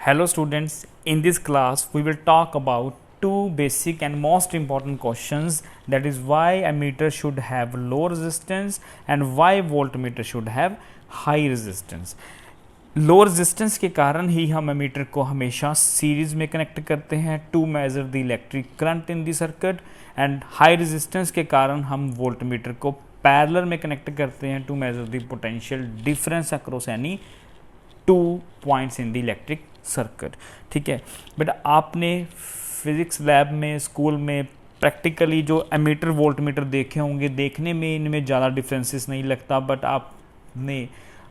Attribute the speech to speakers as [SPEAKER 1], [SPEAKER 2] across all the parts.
[SPEAKER 1] Hello students, in this class we will talk about two basic and most important questions, that is why ammeter should have low resistance and why voltmeter should have high resistance. Low resistance के कारण ही हम ammeter को हमेशा series में connect करते हैं to measure the electric current in the circuit, and high resistance के कारण हम वोल्टमीटर को पैरेलल में कनेक्ट करते हैं to measure the potential difference across any two points in the electric circuit. ठीक है बेटा, आपने फिजिक्स लैब में स्कूल में प्रैक्टिकली जो एमीटर वोल्टमीटर देखे होंगे, देखने में इनमें ज़्यादा डिफरेंसेस नहीं लगता, बट आपने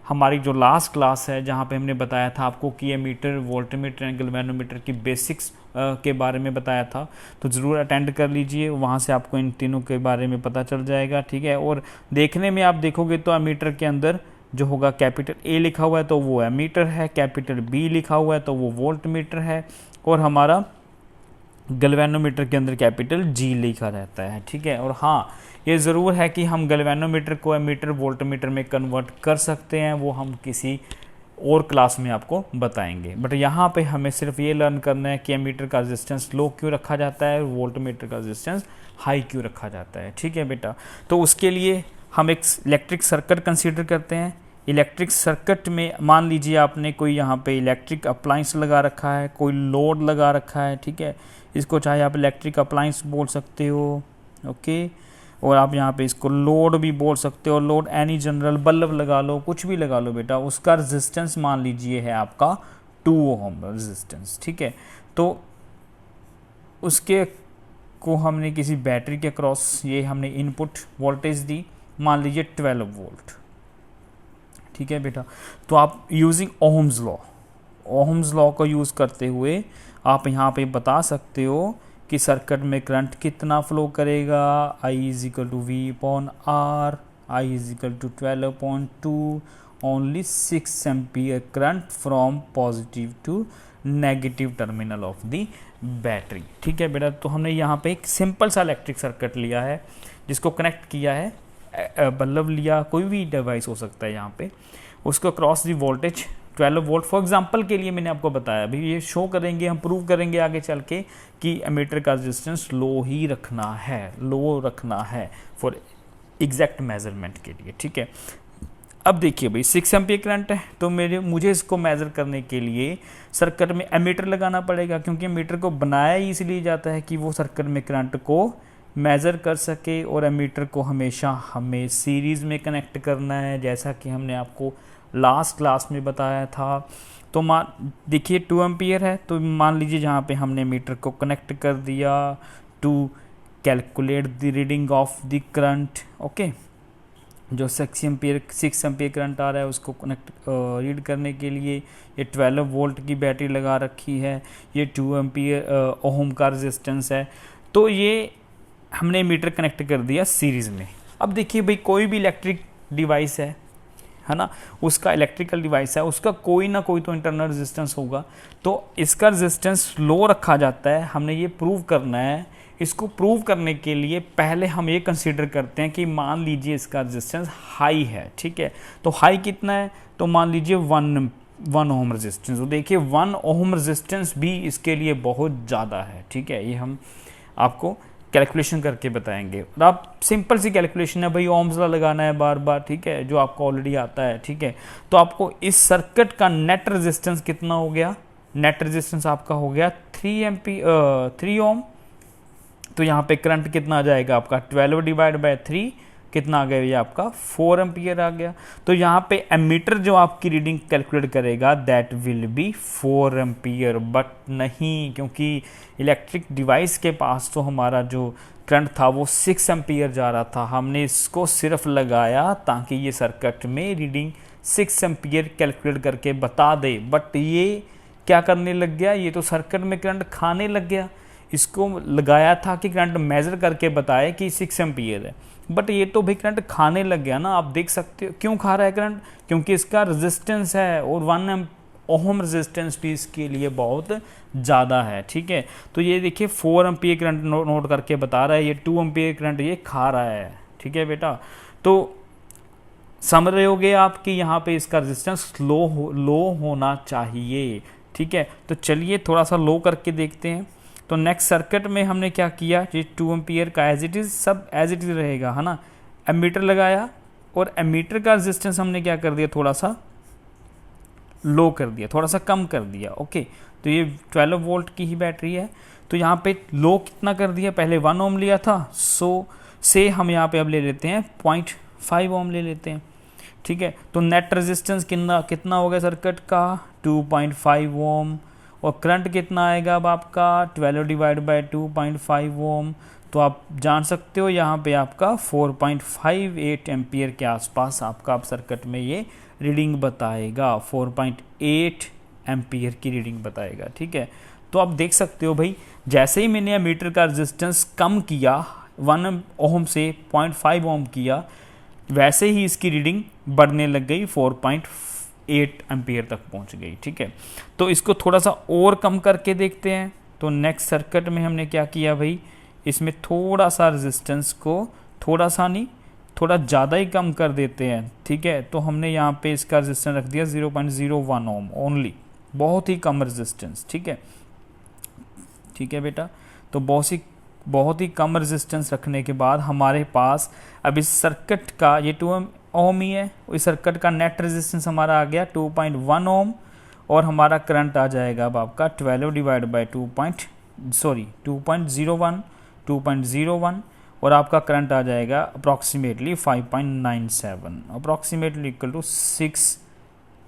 [SPEAKER 1] हमारी जो लास्ट क्लास है जहाँ पे हमने बताया था आपको कि एमीटर वोल्टमीटर एंड गैल्वेनोमीटर की बेसिक्स के बारे में बताया था, तो ज़रूर अटेंड कर लीजिए, वहाँ से आपको इन तीनों के बारे में पता चल जाएगा। ठीक है, और देखने में आप देखोगे तो एमीटर के अंदर जो होगा कैपिटल ए लिखा हुआ है तो वो एमीटर है, कैपिटल बी लिखा हुआ है तो वो वोल्टमीटर है, और हमारा गैल्वेनोमीटर के अंदर कैपिटल जी लिखा रहता है। ठीक है, और हाँ ये ज़रूर है कि हम गैल्वेनोमीटर को एमीटर वोल्टमीटर में कन्वर्ट कर सकते हैं, वो हम किसी और क्लास में आपको बताएंगे, बट यहाँ पे हमें सिर्फ ये लर्न करना है कि एमीटर का रेजिस्टेंस लो क्यों रखा जाता है, वोल्टमीटर का रेजिस्टेंस हाई क्यों रखा जाता है। ठीक है बेटा, तो उसके लिए हम एक इलेक्ट्रिक सर्किट कंसीडर करते हैं। इलेक्ट्रिक सर्किट में मान लीजिए आपने कोई यहाँ पे इलेक्ट्रिक अप्लाइंस लगा रखा है, कोई लोड लगा रखा है। ठीक है, इसको चाहे आप इलेक्ट्रिक अप्लाइंस बोल सकते हो, ओके, और आप यहाँ पे इसको लोड भी बोल सकते हो। लोड एनी जनरल बल्ब लगा लो, कुछ भी लगा लो बेटा, उसका रेजिस्टेंस मान लीजिए है आपका 2 ओम रेजिस्टेंस। ठीक है, तो उसके को हमने किसी बैटरी के क्रॉस ये हमने इनपुट वोल्टेज दी, मान लीजिए 12 वोल्ट। ठीक है बेटा, तो आप यूजिंग ओहम्स लॉ को यूज़ करते हुए आप यहाँ पे बता सकते हो कि सर्किट में करंट कितना फ्लो करेगा। I equal to V upon R, I equal to 12.2, only 6 ampere current from positive to negative terminal of the battery. ठीक है बेटा, तो हमने यहाँ पे एक सिंपल सा इलेक्ट्रिक सर्किट लिया है जिसको कनेक्ट किया है, बल्ब लिया, कोई भी डिवाइस हो सकता है यहाँ पे, उसको cross the voltage 12 volt for example के लिए मैंने आपको बताया। अभी ये शो करेंगे, हम प्रूव करेंगे आगे चल के कि एमीटर का रेजिस्टेंस लो ही रखना है, लो रखना है फॉर एग्जैक्ट मेजरमेंट के लिए। ठीक है, अब देखिए भाई 6 एम्पियर करंट है, तो मुझे इसको मेज़र करने के लिए सर्किट में एमीटर लगाना पड़ेगा, क्योंकि एमीटर को बनाया ही इसलिए जाता है कि वो सर्किट में करंट को मेज़र कर सके, और एमीटर को हमेशा हमें सीरीज़ में कनेक्ट करना है, जैसा कि हमने आपको लास्ट क्लास में बताया था। तो मान देखिए 2 एम्पियर है, तो मान लीजिए जहाँ पे हमने मीटर को कनेक्ट कर दिया to calculate the reading of the current. Okay, जो 6 एम्पियर करंट आ रहा है उसको कनेक्ट रीड करने के लिए ये 12 वोल्ट की बैटरी लगा रखी है, ये 2 एम्पियर ओम का रेजिस्टेंस है, तो ये हमने मीटर कनेक्ट कर दिया सीरीज़ में। अब देखिए भाई कोई भी इलेक्ट्रिक डिवाइस है ना, उसका इलेक्ट्रिकल डिवाइस है, उसका कोई ना कोई तो इंटरनल रेजिस्टेंस होगा, तो इसका रेजिस्टेंस लो रखा जाता है। हमने ये प्रूव करना है। इसको प्रूव करने के लिए पहले हम ये कंसीडर करते हैं कि मान लीजिए इसका रेजिस्टेंस हाई है। ठीक है, तो हाई कितना है, तो मान लीजिए 1 ओम रेजिस्टेंस। तो देखिए 1 ओम रेजिस्टेंस भी इसके लिए बहुत ज़्यादा है। ठीक है, ये हम आपको कैलकुलेशन करके बताएंगे, और आप सिंपल सी कैलकुलेशन है भाई, ओम्स लॉ लगाना है बार बार। ठीक है, जो आपको ऑलरेडी आता है। ठीक है, तो आपको इस सर्किट का नेट रेजिस्टेंस कितना हो गया, नेट रेजिस्टेंस आपका हो गया 3 ओम। तो यहाँ पे करंट कितना आ जाएगा आपका 12 डिवाइड बाय 3 कितना आ गया, ये आपका 4 एम्पियर आ गया। तो यहाँ पे एमीटर जो आपकी रीडिंग कैलकुलेट करेगा that will be 4 ampere, but नहीं, क्योंकि इलेक्ट्रिक डिवाइस के पास तो हमारा जो करंट था वो 6 एम्पियर जा रहा था। हमने इसको सिर्फ लगाया ताकि ये सर्किट में रीडिंग 6 एम्पियर कैलकुलेट करके बता दे, बट ये क्या करने लग गया, ये तो सर्किट में करंट खाने लग गया। इसको लगाया था कि करंट मेज़र करके बताए कि 6 एम्पियर है, बट ये तो भाई करंट खाने लग गया ना। आप देख सकते हो क्यों खा रहा है करंट, क्योंकि इसका रेजिस्टेंस है, और 1 ओम रेजिस्टेंस भी इसके लिए बहुत ज़्यादा है। ठीक है, तो ये देखिए 4 एम्पियर करंट नोट करके बता रहा है, ये 2 एम्पियर करंट ये खा रहा है। ठीक है बेटा, तो समझ रहे होगे आप कि यहाँ पे इसका रेजिस्टेंस लो होना चाहिए। ठीक है। तो चलिए थोड़ा सा लो करके देखते हैं। तो नेक्स्ट सर्किट में हमने क्या किया, ये 2 एम्पियर का एज इट इज़, सब एज इट इज़ रहेगा, है ना। एमीटर लगाया और एमीटर का रेजिस्टेंस हमने क्या कर दिया, थोड़ा सा लो कर दिया, थोड़ा सा कम कर दिया। ओके, तो ये 12 वोल्ट की ही बैटरी है। तो यहाँ पे लो कितना कर दिया, पहले 1 ओम लिया था, सो से हम यहाँ पे अब ले लेते हैं 0.5 ओम ले लेते हैं, ठीक है। तो नेट रेजिस्टेंस कितना हो गया सर्किट का, 2.5 ओम, और करंट कितना आएगा अब आपका 12 डिवाइड बाई 2.5 ओम। तो आप जान सकते हो यहाँ पे आपका 4.58 एम्पियर के आसपास आपका अब सर्किट में ये रीडिंग बताएगा, 4.8 एम्पियर की रीडिंग बताएगा, ठीक है। तो आप देख सकते हो भाई, जैसे ही मैंने मीटर का रेजिस्टेंस कम किया 1 ओम से 0.5 ओम किया, वैसे ही इसकी रीडिंग बढ़ने लग गई, 4.8 एम्पियर तक पहुंच गई, ठीक है। तो इसको थोड़ा सा और कम करके देखते हैं। तो नेक्स्ट सर्किट में हमने क्या किया भाई, इसमें थोड़ा सा रेजिस्टेंस को, थोड़ा सा नहीं, थोड़ा ज़्यादा ही कम कर देते हैं, ठीक है। तो हमने यहाँ पे इसका रेजिस्टेंस रख दिया 0.01 ओम ओनली, बहुत ही कम रेजिस्टेंस, ठीक है, ठीक है बेटा। तो बहुत ही कम रेजिस्टेंस रखने के बाद हमारे पास अब इस सर्किट का, ये 2 ओम ही है, इस सर्किट का नेट रेजिस्टेंस हमारा आ गया 2.1 ओम, और हमारा करंट आ जाएगा अब आपका 12 डिवाइड बाई 2.01, और आपका करंट आ जाएगा approximately 5.97, approximately equal to 6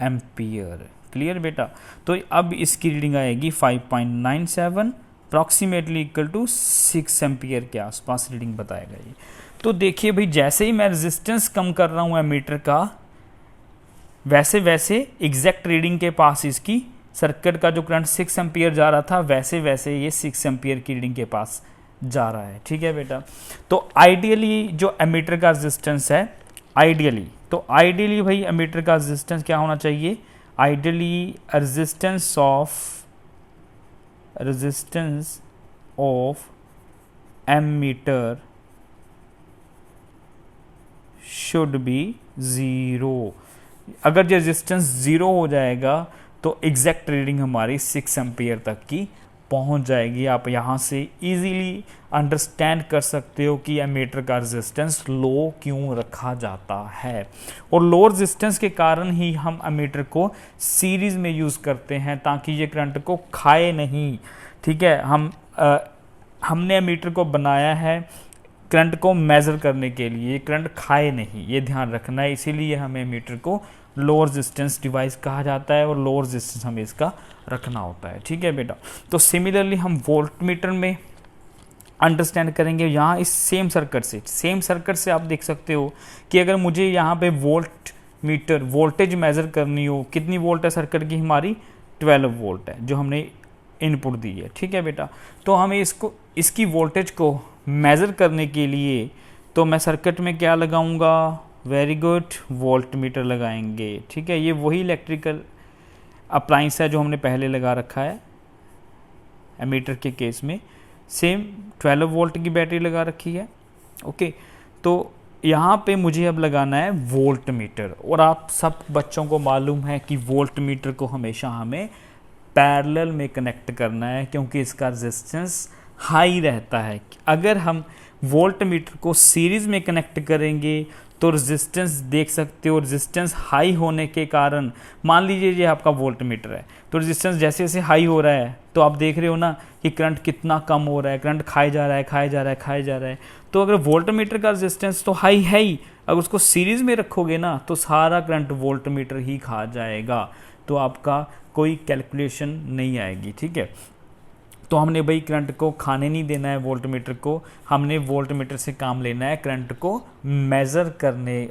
[SPEAKER 1] ampere. Clear बेटा। तो अब इसकी रीडिंग आएगी 5.97, अप्रॉक्सीमेटली इक्वल टू 6 एम्पियर के आसपास रीडिंग बताएगा ये। तो देखिए भाई, जैसे ही मैं रेजिस्टेंस कम कर रहा हूँ एमीटर का, वैसे वैसे एग्जैक्ट रीडिंग के पास इसकी सर्किट का जो करंट 6 एम्पियर जा रहा था, वैसे वैसे ये 6 एम्पियर की रीडिंग के पास जा रहा है, ठीक है बेटा। तो आइडियली जो एमीटर का रेजिस्टेंस है, आइडियली भाई एमीटर का रेजिस्टेंस क्या होना चाहिए, ideally resistance of ammeter should be 0। अगर जो रेजिस्टेंस 0 हो जाएगा तो एग्जैक्ट रीडिंग हमारी 6 एम्पियर तक की पहुंच जाएगी। आप यहाँ से इजीली अंडरस्टैंड कर सकते हो कि एमीटर का रेजिस्टेंस लो क्यों रखा जाता है, और लो रेजिस्टेंस के कारण ही हम एमीटर को सीरीज में यूज़ करते हैं, ताकि ये करंट को खाए नहीं, ठीक है। हमने एमीटर को बनाया है करंट को मेज़र करने के लिए, करंट खाए नहीं, ये ध्यान रखना है। इसीलिए हमें एमीटर को लो रेजिस्टेंस डिवाइस कहा जाता है, और लो रेजिस्टेंस हमें इसका रखना होता है, ठीक है बेटा। तो सिमिलरली हम वोल्ट मीटर में अंडरस्टैंड करेंगे। यहाँ इस सेम सर्किट से आप देख सकते हो कि अगर मुझे यहाँ पे वोल्ट मीटर वोल्टेज मेज़र करनी हो, कितनी वोल्ट है सर्किट की हमारी, 12 वोल्ट है जो हमने इनपुट दी है, ठीक है बेटा। तो हमें इसकी वोल्टेज को मेज़र करने के लिए तो मैं सर्किट में क्या लगाऊंगा, वेरी गुड, वोल्ट मीटर लगाएंगे, ठीक है। ये वही इलेक्ट्रिकल अप्लाइंस है जो हमने पहले लगा रखा है एमीटर के केस में, सेम 12 वोल्ट की बैटरी लगा रखी है, ओके। तो यहाँ पे मुझे अब लगाना है वोल्ट मीटर, और आप सब बच्चों को मालूम है कि वोल्ट मीटर को हमेशा हमें पैरेलल में कनेक्ट करना है, क्योंकि इसका रेजिस्टेंस हाई रहता है। अगर हम वोल्ट मीटर को सीरीज में कनेक्ट करेंगे तो रेजिस्टेंस देख सकते हो, रेजिस्टेंस हाई होने के कारण, मान लीजिए ये आपका वोल्ट मीटर है, तो रेजिस्टेंस जैसे जैसे हाई हो रहा है तो आप देख रहे हो ना कि करंट कितना कम हो रहा है, करंट खाए जा रहा है। तो अगर वोल्ट मीटर का रेजिस्टेंस तो हाई है ही, अगर उसको सीरीज में रखोगे ना तो सारा करंट वोल्ट मीटर ही खा जाएगा, तो आपका कोई कैलकुलेशन नहीं आएगी, ठीक है। तो हमने भाई करंट को खाने नहीं देना है वोल्ट मीटर को, हमने वोल्ट मीटर से काम लेना है करंट को मेज़र करने,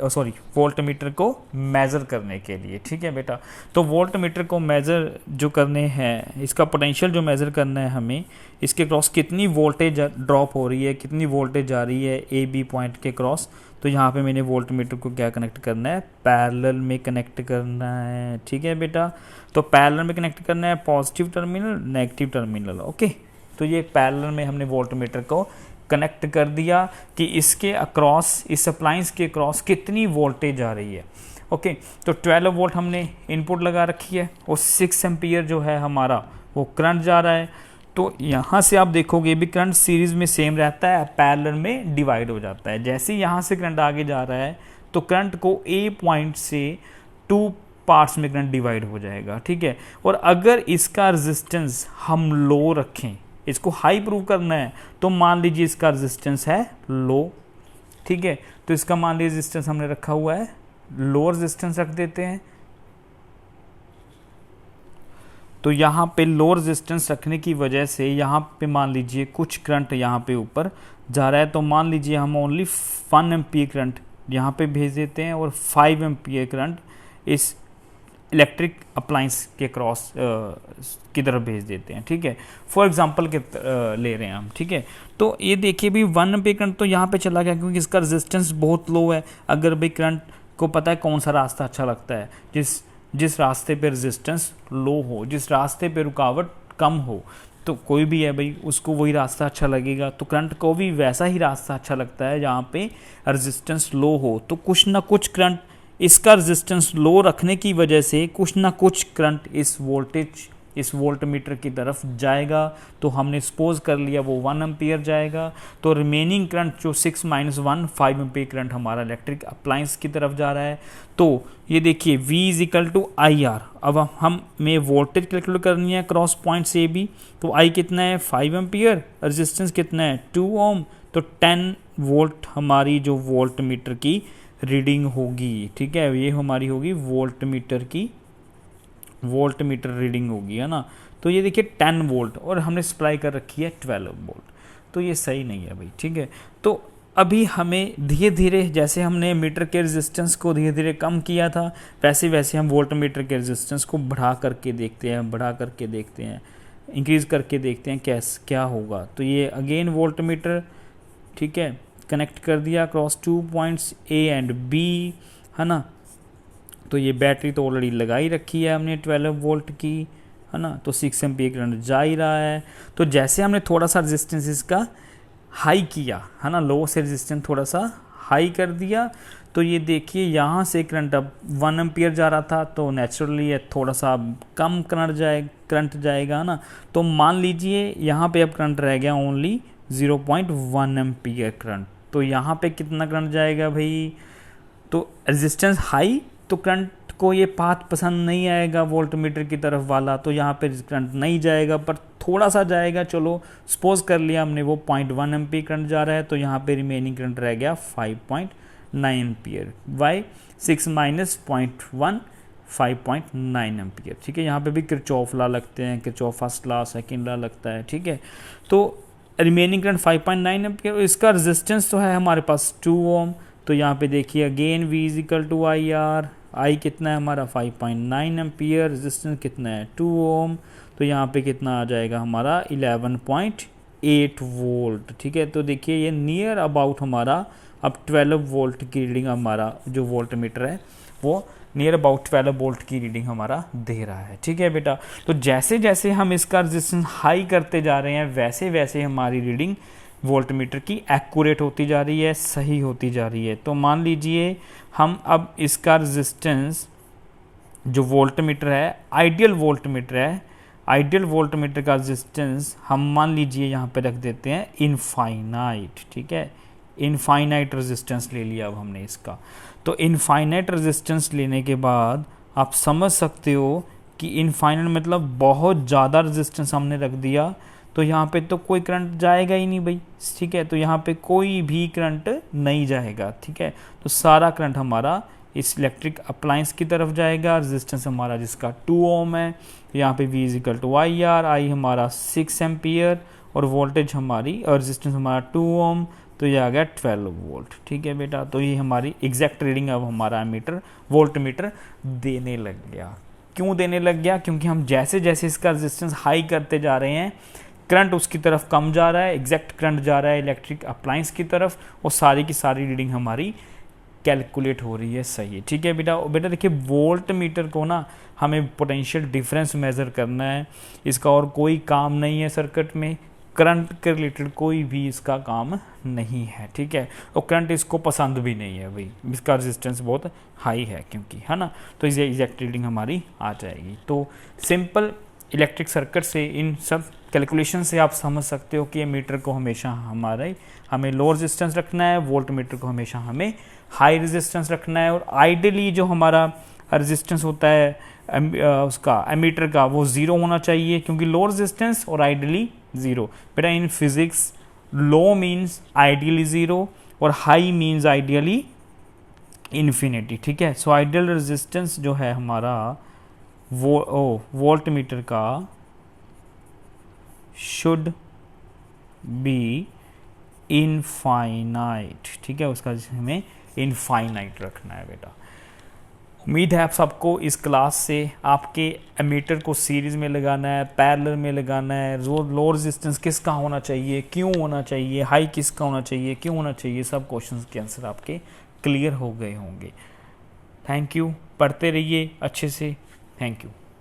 [SPEAKER 1] वोल्ट मीटर को मेज़र करने के लिए, ठीक है बेटा। तो वोल्ट मीटर को मेज़र जो करने हैं, इसका पोटेंशियल जो मेज़र करना है हमें, इसके क्रॉस कितनी वोल्टेज ड्रॉप हो रही है, कितनी वोल्टेज जा रही है ए बी पॉइंट के क्रॉस। तो यहाँ पे मैंने वोल्ट मीटर को क्या कनेक्ट करना है, पैरेलल में कनेक्ट करना है, ठीक है बेटा। तो पैरेलल में कनेक्ट करना है, positive terminal negative terminal, okay. तो ये पैरेलल में हमने वोल्ट मीटर को कनेक्ट कर दिया कि इसके अक्रॉस, इस अप्लायंस के अक्रॉस कितनी वोल्टेज आ रही है। ओके, तो 12 वोल्ट हमने इनपुट लगा रखी है और 6 एम्पियर जो है हमारा वो करंट जा रहा है। तो यहाँ से आप देखोगे भी करंट सीरीज में सेम रहता है, पैरेलल में डिवाइड हो जाता है। जैसे यहाँ से करंट आगे जा रहा है तो करंट को ए पॉइंट से 2 पार्ट्स में करंट डिवाइड हो जाएगा, ठीक है। और अगर इसका रेजिस्टेंस हम लो रखें, इसको हाई प्रूव करना है, तो मान लीजिए इसका रेजिस्टेंस है लो, ठीक है। तो इसका मान लीजिए रेजिस्टेंस हमने रखा हुआ है लो, रेजिस्टेंस रख देते हैं। तो यहाँ पे लो रेजिस्टेंस रखने की वजह से यहाँ पे मान लीजिए कुछ करंट यहाँ पे ऊपर जा रहा है, तो मान लीजिए हम ओनली 1 एम्पियर करंट यहाँ पे भेज देते हैं और 5 एम्पियर करंट इस इलेक्ट्रिक अप्लायंस के क्रॉस की तरफ भेज देते हैं, ठीक है। फॉर एग्जांपल के ले रहे हैं हम, ठीक है। तो ये देखिए भी 1 एम्पियर करंट तो यहाँ पे चला गया क्योंकि इसका रेजिस्टेंस बहुत लो है। अगर भाई करंट को पता है कौन सा रास्ता अच्छा लगता है, जिस रास्ते पे रेजिस्टेंस लो हो, जिस रास्ते पे रुकावट कम हो, तो कोई भी है भाई उसको वही रास्ता अच्छा लगेगा। तो करंट को भी वैसा ही रास्ता अच्छा लगता है जहाँ पे रेजिस्टेंस लो हो। तो कुछ ना कुछ करंट, इसका रेजिस्टेंस लो रखने की वजह से कुछ ना कुछ करंट इस वोल्टमीटर की तरफ जाएगा। तो हमने सपोज कर लिया वो 1 एम्पियर जाएगा। तो रिमेनिंग करंट जो 6 - 1 5 एम्पियर करंट हमारा इलेक्ट्रिक अप्लायंस की तरफ जा रहा है। तो ये देखिए V = IR। अब हमें वोल्टेज कैलकुलेट करनी है क्रॉस पॉइंट से भी। तो I कितना है 5 एम्पियर, रेजिस्टेंस कितना है 2 ओम। तो 10 वोल्ट हमारी जो वोल्टमीटर की रीडिंग होगी, ठीक है। ये हमारी होगी वोल्टमीटर रीडिंग होगी, है ना। तो ये देखिए 10 वोल्ट और हमने सप्लाई कर रखी है 12 वोल्ट। तो ये सही नहीं है भाई, ठीक है। तो अभी हमें धीरे धीरे, जैसे हमने मीटर के रेजिस्टेंस को धीरे धीरे कम किया था, वैसे वैसे हम वोल्टमीटर के रेजिस्टेंस को बढ़ा करके देखते हैं, इंक्रीज करके देखते हैं क्या होगा। तो ये अगेन वोल्टमीटर, ठीक है, कनेक्ट कर दिया cross 2 points A and B, है ना। तो ये बैटरी तो ऑलरेडी लगाई रखी है हमने 12 वोल्ट की, है ना। तो 6 एम्पियर करंट जा ही रहा है। तो जैसे हमने थोड़ा सा रेजिस्टेंस इसका हाई किया, है ना, लो से रेजिस्टेंस थोड़ा सा हाई कर दिया, तो ये देखिए यहाँ से करंट अब 1 एम्पियर जा रहा था, तो नेचुरली ये थोड़ा सा कम करंट जाएगा ना। तो मान लीजिए यहाँ पे अब करंट रह गया ओनली 0.1 एम्पियर करंट। तो यहाँ पे कितना करंट जाएगा भाई, तो रेजिस्टेंस हाई, तो करंट को ये पाथ पसंद नहीं आएगा वोल्टमीटर की तरफ वाला, तो यहाँ पे करंट नहीं जाएगा, पर थोड़ा सा जाएगा। चलो सपोज कर लिया हमने वो 0.1 एम्पियर करंट जा रहा है, तो यहाँ पे रिमेनिंग करंट रह गया 5.9 एम्पियर। वाई 6 - 0.1 5.9 एम्पियर, ठीक है। यहाँ पे भी किरचॉफ लॉ लगते हैं, Kirchhoff first law second law लगता है, ठीक है। तो रिमेनिंग करंट 5.9 एम्पियर, इसका रेजिस्टेंस तो है हमारे पास 2 ओम। तो यहाँ पे देखिए अगेन V = IR, I कितना है हमारा 5.9 एम्पियर, रेजिस्टेंस कितना है 2 ओम। तो यहाँ पे कितना आ जाएगा हमारा 11.8 वोल्ट, ठीक है। तो देखिए ये नियर अबाउट हमारा अब 12 वोल्ट की रीडिंग, हमारा जो वोल्टमीटर है वो नियर अबाउट 12 वोल्ट की रीडिंग हमारा दे रहा है, ठीक है बेटा। तो जैसे जैसे हम इसका रेजिस्टेंस हाई करते जा रहे हैं, वैसे वैसे हमारी रीडिंग वोल्टमीटर की एक्यूरेट होती जा रही है, सही होती जा रही है। तो मान लीजिए हम अब इसका रेजिस्टेंस जो वोल्टमीटर है, आइडियल वोल्टमीटर का रेजिस्टेंस हम मान लीजिए यहाँ पे रख देते हैं इनफाइनाइट, ठीक है। इनफाइनाइट रेजिस्टेंस ले लिया अब हमने इसका। तो इनफाइनाइट रेजिस्टेंस लेने के बाद आप समझ सकते हो कि इनफाइनाइट मतलब बहुत ज़्यादा रेजिस्टेंस हमने रख दिया, तो यहाँ पे तो कोई करंट जाएगा ही नहीं भाई, ठीक है। तो यहाँ पे कोई भी करंट नहीं जाएगा, ठीक है। तो सारा करंट हमारा इस इलेक्ट्रिक अप्लायंस की तरफ जाएगा। रेजिस्टेंस हमारा जिसका 2 ओम है, यहाँ पे V = IR, I हमारा 6 एम्पियर और वोल्टेज हमारी और रेजिस्टेंस हमारा 2 ओम, तो ये आ गया 12 वोल्ट, ठीक है बेटा। तो ये हमारी एग्जैक्ट रीडिंग अब हमारा वोल्टमीटर देने लग गया। क्यों देने लग गया, क्योंकि हम जैसे जैसे इसका रेजिस्टेंस हाई करते जा रहे हैं, करंट उसकी तरफ कम जा रहा है, एग्जैक्ट करंट जा रहा है इलेक्ट्रिक अप्लायंस की तरफ, और सारी की सारी रीडिंग हमारी कैलकुलेट हो रही है सही, ठीक है बेटा। देखिए वोल्टमीटर को ना हमें पोटेंशियल डिफरेंस मेज़र करना है, इसका और कोई काम नहीं है सर्किट में। करंट के रिलेटेड कोई भी इसका काम नहीं है, ठीक है। और करंट इसको पसंद भी नहीं है भाई, इसका रेजिस्टेंस बहुत हाई है क्योंकि, है ना। तो इसे एग्जैक्ट रीडिंग हमारी आ जाएगी। तो सिंपल इलेक्ट्रिक सर्किट से इन सब कैलकुलेशन से आप समझ सकते हो कि मीटर को हमेशा हमें लो रेजिस्टेंस रखना है, वोल्ट मीटर को हमेशा हमें हाई रेजिस्टेंस रखना है। और आइडियली जो हमारा रेजिस्टेंस होता है उसका एमीटर का वो ज़ीरो होना चाहिए, क्योंकि लो रेजिस्टेंस और आइडियली ज़ीरो। बेटा in physics low means ideally zero और हाई मीन्स आइडियली इन्फिनिटी, ठीक है। सो आइडियल रेजिस्टेंस जो है हमारा वोल्ट मीटर का शुड बी इनफाइनाइट, ठीक है, उसका हमें इनफाइनाइट रखना है बेटा। उम्मीद है आप सबको इस क्लास से आपके एमीटर को सीरीज़ में लगाना है, पैरेलल में लगाना है, लो रेजिस्टेंस किसका होना चाहिए, क्यों होना चाहिए, हाई किसका होना चाहिए, क्यों होना चाहिए, सब क्वेश्चंस के आंसर आपके क्लियर हो गए होंगे। थैंक यू, पढ़ते रहिए अच्छे से, थैंक यू।